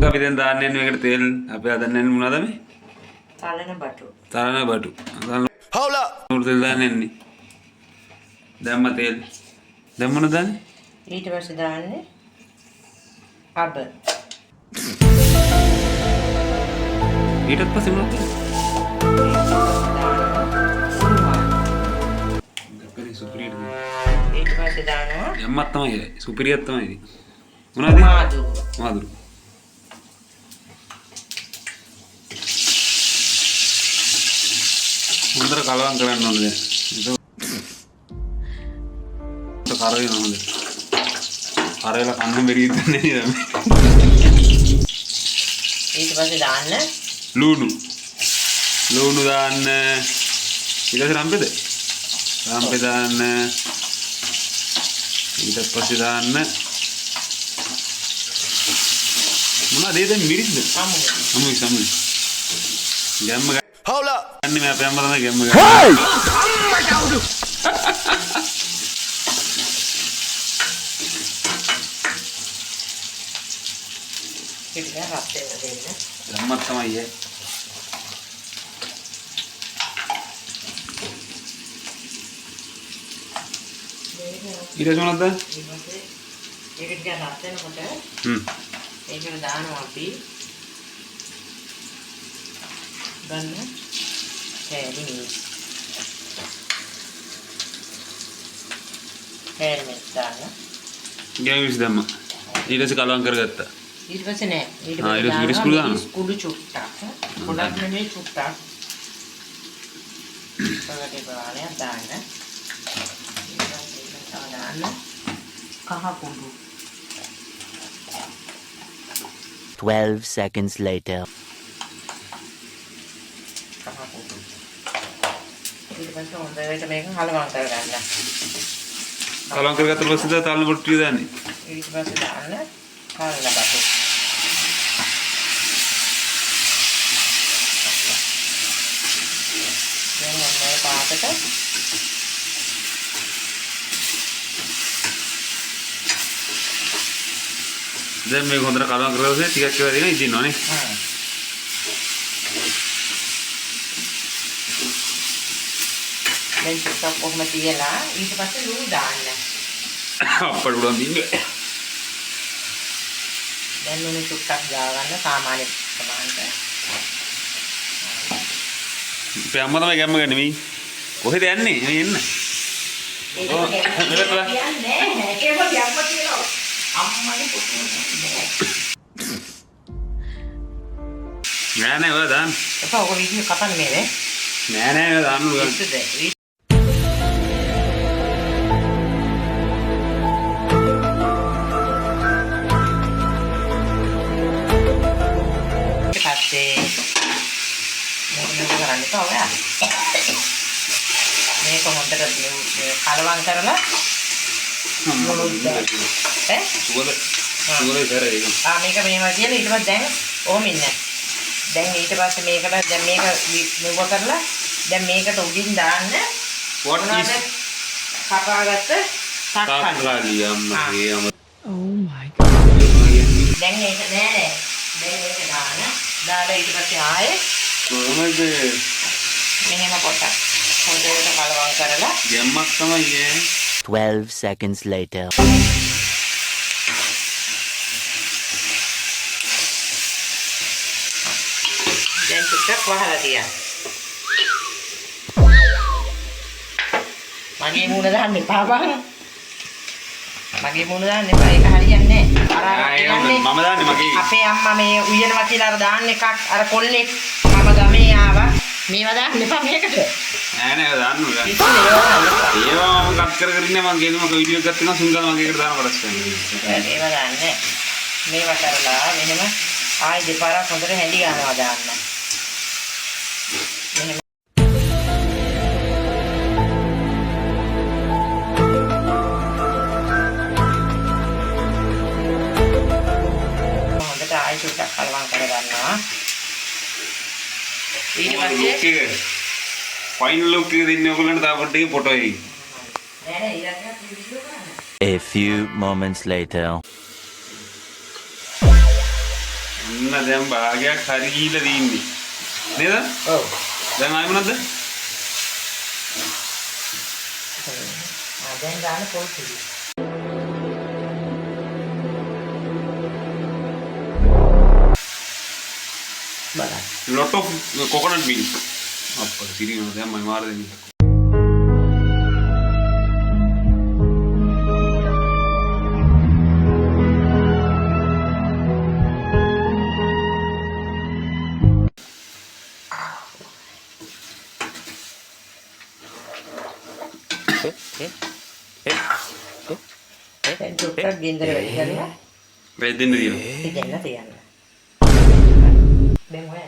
අපි දැන් දාන්නේ මේකට තෙල් අපි හදන්නේ මොනවද මේ? තලන බටු. තලන බටු. හවුලා. තෙල් දාන්නේ. දැම්ම තෙල්. දැන් මොනවද දාන්නේ? ඊට පස්සේ දාන්නේ අබ. ඊට පස්සේ මොනවද? ඊට පස්සේ දානවා යම්මත් තමයි සුපිරියක් තමයි. මොනවද? මාදුරු. හොඳට කලවම් කරන්න ඕනේ දැන්. ඒක කරේ නෝද? කරේලා කන්න බැරි ඉඳන්නේ නේද? ඊට පස්සේ දාන්න ලුණු දාන්න. ඊට පස්සේ රම්පෙද? රම්පෙ දාන්න. ඊට පස්සේ දාන්න මොනවද දැන් මිරිස්ද? සමුයි. ගැම්ම හවුලා. අන්නේ මම අපේ අම්මා තමයි ගැම්ම ගන්න. හයි! අම්මා කවුද? ටික රත් වෙන්න දෙන්න. අම්මා තමයි ඊට මොනවද? ඒක ටික රත් වෙනකොට ඒකට දානවා අපි ගන්න කෑලි මිස්. කෑලි මිස් දාන්න. ගෑවිස් දැම්ම. ඊට පස්සේ කලවම් කරගත්තා. ඊට පස්සේ නෑ. ඊට පස්සේ මිරිස් කුඩු දානවා. මිරිස් කුඩු චුට්ටක්. ගොඩක් නෙමෙයි චුට්ටක්. පොඩි බාලයක් දාන්න. දාන්න. කහ කුඩු. 12 seconds later. ඊට පස්සේ හොඳට මේක හලවම් කරගන්න. කලවම් කරගත්ත පස්සේ තලන බටු ටික දාන්නේ. ඊට පස්සේ දාන්න තලන බටු. දැන් මේ පාටට දැන් මේක හොඳට කලවම් කරලා ටිකක් කියලා දෙනවා ඉදින්නවනේ. දැන් චුට්ටක් කොහොම තියලා ඊට පස්සේ ලුණු දාන්න. අප්පට උඩන් දින්නේ. දැන් ලුණු චුට්ටක් දාගන්න සාමාන්‍ය ප්‍රමාණයට. අපේ අම්මා තමයි ගැම්ම ගන්නේ මේ. කොහෙද යන්නේ? මේ එන්න. ඒක කියන්නේ ඒකම ගැම්ම තියනවා. අම්මගේ පුතුනේ නෑ ඔය දාන්න. එපා ඔක වීඩියෝ කපන්නේ නේ. නෑ ඔය දාන්න උගන්. මේක හොඳට කලවම් කරලා මේක මේවා කියලා ඊට පස්සේ දැන් ඔහොම ඉන්න. දැන් ඊට පස්සේ මේකට දැන් මේක මෙව කරලා දැන් මේකට උඩින් දාන්න මොනවද කපාගත්ත තක්කලි අම්මගේ අම. Oh my god. දැන් ඒක නෑ. දැන් ඒක දාලා ඊට පස්සේ ආයේ කොහමද මෙහෙම පොට්ටක් හොඳට කලවම් කරලා ගැම්මක් තමයි 12 seconds later. දැන් ටිකක් වහලා තියන්න. මගේ මූණ දාන්න එපා බං. මගේ මූණ දාන්න එපා. ඒක හරියන්නේ නැහැ. මම දාන්නේ මගේ. අපේ අම්මා මේ උයනවා කියලා අර දාන්න එකක් අර කොල්ලෙක් මම ගමේ ආවා. මේවා දාන්න එපා මේකට. නෑ දාන්න උගා. ඒවා මම කට් කර ඉන්නේ මම ගෙනුම වීඩියෝ එකක් තියෙනවා සුන්ගල මගේ එකට දාන කොටස් වෙනවා. ඒවා දාන්නේ. මේවා කරලා මෙහෙම ආයෙ දෙපාරක් හොඳට හැඳි ගන්නවා දාන්න. මෙහෙම හොඳට ආයෙ චුට්ටක් කලවම් කරගන්නවා. ඊට පස්සේ ෆයිනල් ලුක් එක දෙන්නේ ඔයගොල්ලන්ට තා පොඩ්ඩේ ෆොටෝ එකයි. නෑ ඊළඟට වීඩියෝ කරන්න. A few moments later. අන්න දැන් භාගයක් හරි ගිහිල්ලා තින්නේ. නේද? ඔව්. දැන් ආයෙ මොනවද? දැන් ගන්න පොල් කිරි. බලන්න. lot of coconut milk. අප්පා සිරියන දැන් මම මාර දෙන්නේ. දැන් චුට්ටක් ගින්දර වැඩි කරලා වැදෙන්න දිනවා. ඉතින් දෙන්න තියන්න. දැන් ඔය